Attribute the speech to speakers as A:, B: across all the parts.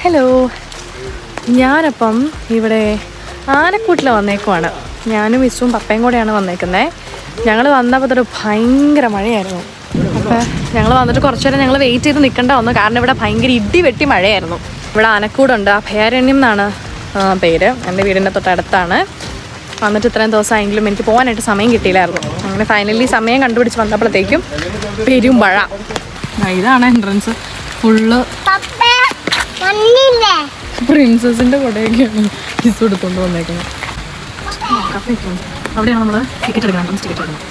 A: Hello, ഞാനപ്പം ഇവിടെ ആനക്കൂട്ടിൽ വന്നേക്കുവാണ്. ഞാനും ഇസും പപ്പയും കൂടെയാണ് വന്നേക്കുന്നത്. ഞങ്ങൾ വന്നപ്പോൾ തൊട്ട് ഭയങ്കര മഴയായിരുന്നു. അപ്പോൾ ഞങ്ങൾ വന്നിട്ട് കുറച്ച് നേരം ഞങ്ങൾ വെയിറ്റ് ചെയ്ത് നിൽക്കേണ്ട വന്നു. കാരണം ഇവിടെ ഭയങ്കര ഇടി വെട്ടി മഴയായിരുന്നു. ഇവിടെ ആനക്കൂടുണ്ട്. അഭയാരണ്യം എന്നാണ് പേര്. എൻ്റെ വീടിൻ്റെ തൊട്ടടുത്താണ്. വന്നിട്ട് ഇത്രയും ദിവസമായെങ്കിലും എനിക്ക് പോകാനായിട്ട് സമയം കിട്ടിയില്ലായിരുന്നു. അങ്ങനെ ഫൈനലി സമയം കണ്ടുപിടിച്ച് വന്നപ്പോഴത്തേക്കും പെരും മഴ. ഇതാണ് എൻട്രൻസ്. ഫുള്ള് പ്രിൻസസിൻ്റെ കൂടെയൊക്കെയാണ് ഇസ് എടുത്തുകൊണ്ട് വന്നേക്കുന്നത്. അവിടെയാണ് നമ്മൾ ടിക്കറ്റ് എടുക്കണം. എൻട്രൻസ് ടിക്കറ്റ് എടുക്കണം.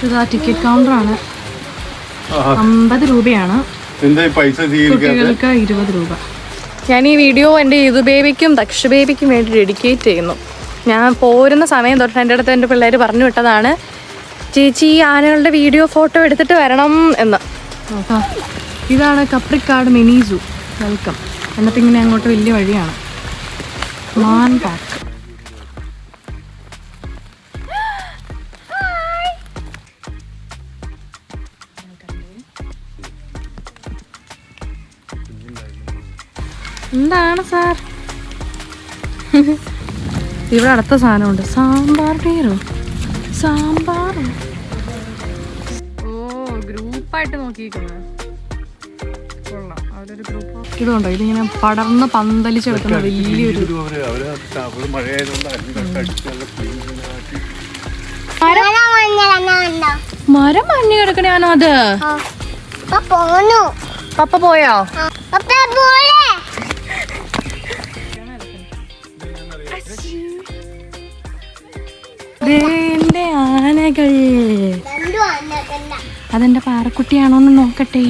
A: ഇതാ ടിക്കറ്റ് കൗണ്ടറാണ്. 50 രൂപയാണ്. കുട്ടികൾക്ക് 20 രൂപ. ഞാൻ ഈ വീഡിയോ എൻ്റെ ഇതു ബേബിക്കും ദക്ഷ ബേബിക്കും വേണ്ടി ഡെഡിക്കേറ്റ് ചെയ്യുന്നു. ഞാൻ പോരുന്ന സമയം തൊട്ട് എൻ്റെ അടുത്ത് എൻ്റെ പിള്ളേർ പറഞ്ഞു വിട്ടതാണ്, ചേച്ചി ഈ ആനകളുടെ വീഡിയോ ഫോട്ടോ എടുത്തിട്ട് വരണം എന്ന്. അപ്പോൾ ഇതാണ് കപ്രിക്കാട് മിനി സൂ. വെൽക്കം. എന്നിട്ട് ഇങ്ങനെ അങ്ങോട്ട് വലിയ വഴിയാണ്. മാൻ പാർക്ക്. എന്താണ് സാർ? ഇവിടെ അടുത്ത സാധനമുണ്ട്. സാമ്പാർ പേരോ? സാമ്പാറോ? ഓ, ഗ്രൂപ്പായിട്ട് നോക്കിയിരിക്കുന്നത് കൊള്ളാം. അവരൊരു ഗ്രൂപ്പ്. ഇതുണ്ടോ? ഇതിങ്ങനെ പടർന്ന് പന്തലിച്ചെടുക്കുന്ന വലിയൊരു മരം മഞ്ഞ് കിടക്കണയാണോ അത്? പപ്പ പോയോ? എന്റെ ആനകൾ. അതെന്റെ പാറക്കുട്ടിയാണോന്ന് നോക്കട്ടെ.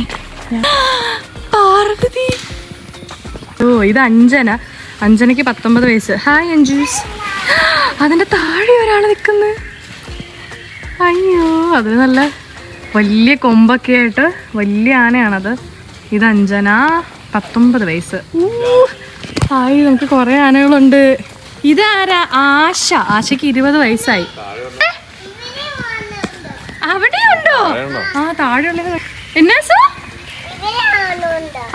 A: പാർവതി. ഓ, ഇത് അഞ്ജന. അഞ്ജനയ്ക്ക് 19 വയസ്സ്. ഹായ് അഞ്ജൂസ്. അതിന്റെ താഴെ ഒരാൾ നിൽക്കുന്നു. അയ്യോ, അത് നല്ല വലിയ കൊമ്പൊക്കെ ആയിട്ട് വലിയ ആനയാണത്. ഇത് അഞ്ജന, 19 വയസ്സ്. ഹായ്, നമുക്ക് കുറെ ആനകളുണ്ട്. ഇതാരാ? ആശ. ആശയ്ക്ക് 20 വയസ്സായി. അവിടെ ഉണ്ടോ? ആ, താഴെ ഉള്ളത്. എന്നാ സോ?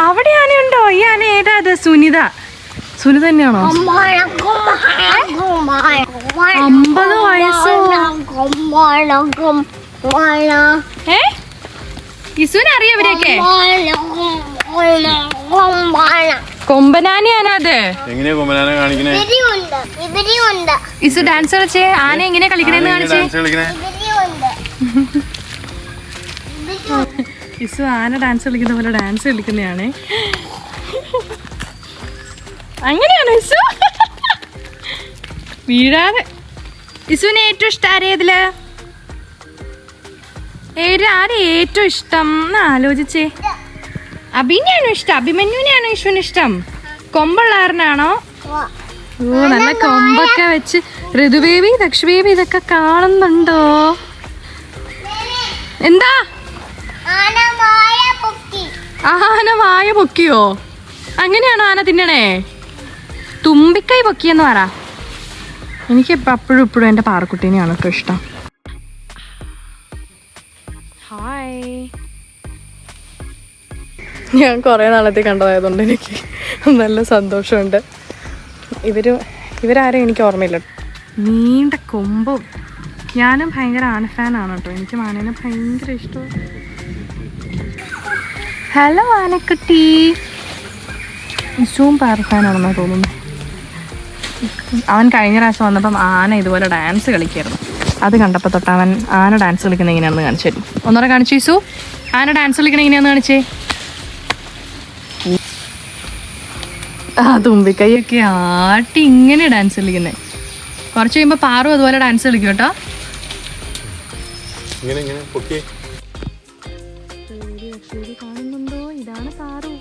A: അവിടെ ആനയുണ്ടോ? ഈ ആന ഏതാ? അത് സുനിത. സുനിത തന്നെയാണോ? 50 വയസ്സോ? ഇസുവിനെ അറിയോ ഇവരെയൊക്കെ? കൊമ്പനാനയാണോ അത്? ഇസു ഡാൻസ് കളിച്ചേ. ആന എങ്ങനെയാ കളിക്കണേന്ന് കാണിച്ചേ. ഇസു ആന ഡാൻസ് കളിക്കുന്ന പോലെ ഡാൻസ് കളിക്കുന്നതാണ്. അങ്ങനെയാണോ ഇസു? വീഴാതെ. ഇസുവിനെ ഏറ്റവും ഇഷ്ടം ആരേതില്? ആരെ ഏറ്റവും ഇഷ്ടം എന്ന് ആലോചിച്ചേ. അഭിനെയാണോ ഇഷ്ടം? അഭിമന്യുവിനെയാണോ ഇഷുവിന് ഇഷ്ടം? കൊമ്പുള്ളാരനാണോ? ഓ, നല്ല കൊമ്പൊക്കെ വെച്ച്. ഋതുബേബി, ദക്ഷബേബി ഇതൊക്കെ കാണുന്നുണ്ടോ? എന്താ? ആന വായ പൊക്കിയോ? അങ്ങനെയാണോ ആന തിന്നണേ? തുമ്പിക്കൈ പൊക്കിയെന്ന് പറ. എനിക്ക് അപ്പോഴും ഇപ്പോഴും എൻ്റെ പാറക്കുട്ടീനെയാണ് കേട്ടോ ഇഷ്ടം. ഹായ്. ഞാൻ കുറേ നാളത്തെ കണ്ടതായതുകൊണ്ട് എനിക്ക് നല്ല സന്തോഷമുണ്ട്. ഇവരാരും എനിക്ക് ഓർമ്മയില്ല. നീണ്ട കൊമ്പും. ഞാനും ഭയങ്കര ആന ഫാനാണ് കേട്ടോ. എനിക്ക് ആനേനെ ഭയങ്കര ഇഷ്ടമാണ്. ഹലോ ആനക്കുട്ടി. ഇഷ്ടവും പാറ ഫാനാണെന്നാണ് തോന്നുന്നു. അവൻ കഴിഞ്ഞ പ്രാവശ്യം വന്നപ്പം ആന ഇതുപോലെ ഡാൻസ് കളിക്കായിരുന്നു. അത് കണ്ടപ്പോൾ തൊട്ട് അവൻ ആന ഡാൻസ് കളിക്കുന്നത് എങ്ങനെയാണെന്ന് കാണിച്ചു തരും. ഒന്നുകൂടെ കാണിച്ചു ഇസു. ആന ഡാൻസ് കളിക്കുന്നത് എങ്ങനെയാണെന്ന് കാണിച്ചേ. ആ, തുമ്പിക്കൈയൊക്കെ ആട്ടി ഇങ്ങനെ ഡാൻസ് കളിക്കുന്നത്. കുറച്ച് കഴിയുമ്പോൾ പാറു അതുപോലെ ഡാൻസ് കളിക്കും കേട്ടോ. കാണുന്നുണ്ടോ? ഇതാണ് പാറു.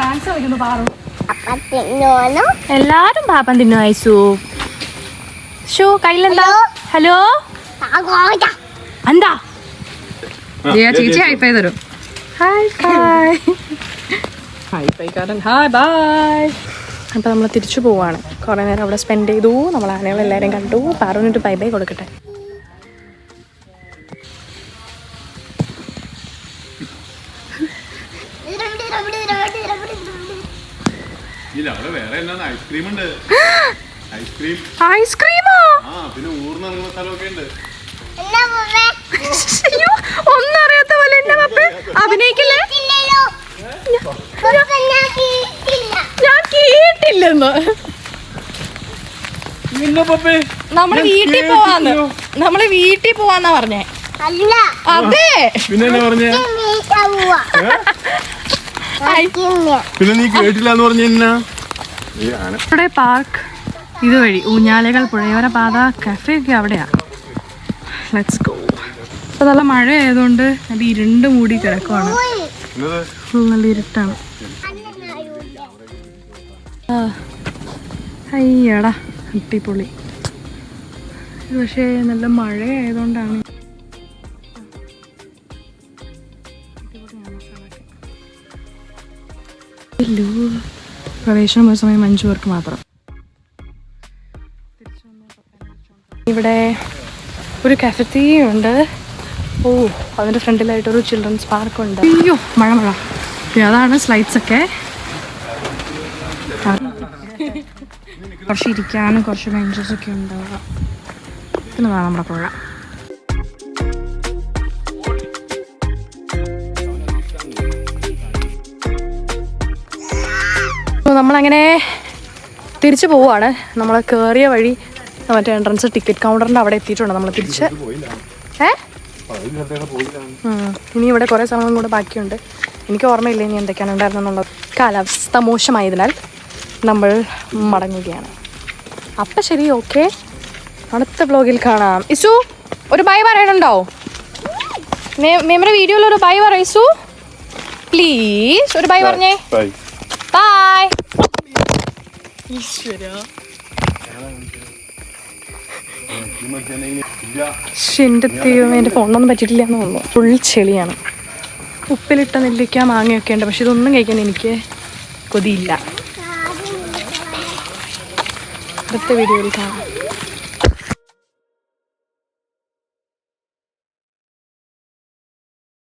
A: ഡാൻസ് കളിക്കുന്നു പാറു. എല്ലാരും പാപ്പം തിന്നു. ഐസു ഷോ കയ്യിലെന്താ? ഹലോ, എന്താ? ചേച്ചി ഹൈഫൈ തരും. Hi bye. ഹൈഫൈക്കാരൻ ഹായ് ബൈ. അപ്പോൾ നമ്മൾ തിരിച്ചു പോവാണ്. കുറേ നേരം അവിടെ സ്പെൻഡ് ചെയ്തു. നമ്മൾ ആനകളെല്ലാവരും കണ്ടു. പാറുവിനൊരു ബൈ ബൈ കൊടുക്കട്ടെ. ഐസ്ക്രീമോ? ഒന്നും അറിയാത്ത പോലെ അഭിനയിക്കില്ലേ? ഞാൻ കേട്ടില്ലെന്ന്. നമ്മള് വീട്ടിൽ പോവാന്നാ പറഞ്ഞേ. അതെ
B: പിന്നെ നീ കേട്ടില്ലെന്ന് പറഞ്ഞ
A: പാർക്ക് ഇതുവഴി ഊഞ്ഞാലകൾ, പുഴയോര പാത, കഫേ ഒക്കെ അവിടെയാ. Let's go. ഇപ്പൊ നല്ല മഴ ആയതുകൊണ്ട് അത് ഇരുണ്ട് മൂടി കിടക്കുവാണ്. നല്ല ഇരുട്ടാണ്. അയ്യടാ അടിപൊളി. പക്ഷേ നല്ല മഴ ആയതുകൊണ്ടാണ്. പ്രവേശനം ഒരു സമയം 5 പേർക്ക് മാത്രം. ഇവിടെ ഒരു കഫറ്റീരിയ ഉണ്ട്. ഓ, അതിൻ്റെ ഫ്രണ്ടിലായിട്ടൊരു ചിൽഡ്രൻസ് പാർക്കുണ്ട്. അയ്യോ മഴ. അതാണ് സ്ലൈഡ്സ് ഒക്കെ. കുറച്ച് ഇരിക്കാനും കുറച്ച് ബെഞ്ചസ് ഒക്കെ ഉണ്ടാവുക. പിന്നെ വേണം നമ്മുടെ പുഴ. നമ്മളങ്ങനെ തിരിച്ചു പോവുകയാണ്. നമ്മൾ കയറിയ വഴി മറ്റേ എൻട്രൻസ് ടിക്കറ്റ് കൗണ്ടറിൻ്റെ അവിടെ എത്തിയിട്ടുണ്ട്. നമ്മൾ തിരിച്ച് ഇനി ഇവിടെ കുറേ സമയം കൂടെ ബാക്കിയുണ്ട്. എനിക്ക് ഓർമ്മയില്ല ഇനി എന്തൊക്കെയാണ് ഉണ്ടായിരുന്നെന്നുള്ളത്. കാലാവസ്ഥ മോശമായതിനാൽ നമ്മൾ മടങ്ങുകയാണ്. അപ്പം ശരി, ഓക്കെ, അടുത്ത വ്ലോഗിൽ കാണാം. ഇസു ഒരു ബൈ പറയണുണ്ടോ? മേമയുടെ വീഡിയോയിൽ ഒരു ബൈ പറ ഇസു, പ്ലീസ്. ഒരു ബൈ പറഞ്ഞേ. ബൈ. എൻ്റെ ദൈവമേ, എൻ്റെ ഫോണിനൊന്നും പറ്റിയിട്ടില്ല എന്ന് തോന്നുന്നു. ഫുൾ ചെളിയാണ്. ഉപ്പിലിട്ട നെല്ലിക്ക, മാങ്ങയൊക്കെ ഉണ്ട്. പക്ഷെ ഇതൊന്നും കഴിക്കാൻ എനിക്ക് കൊതിയില്ല. അടുത്ത വീഡിയോയിൽ കാണാം.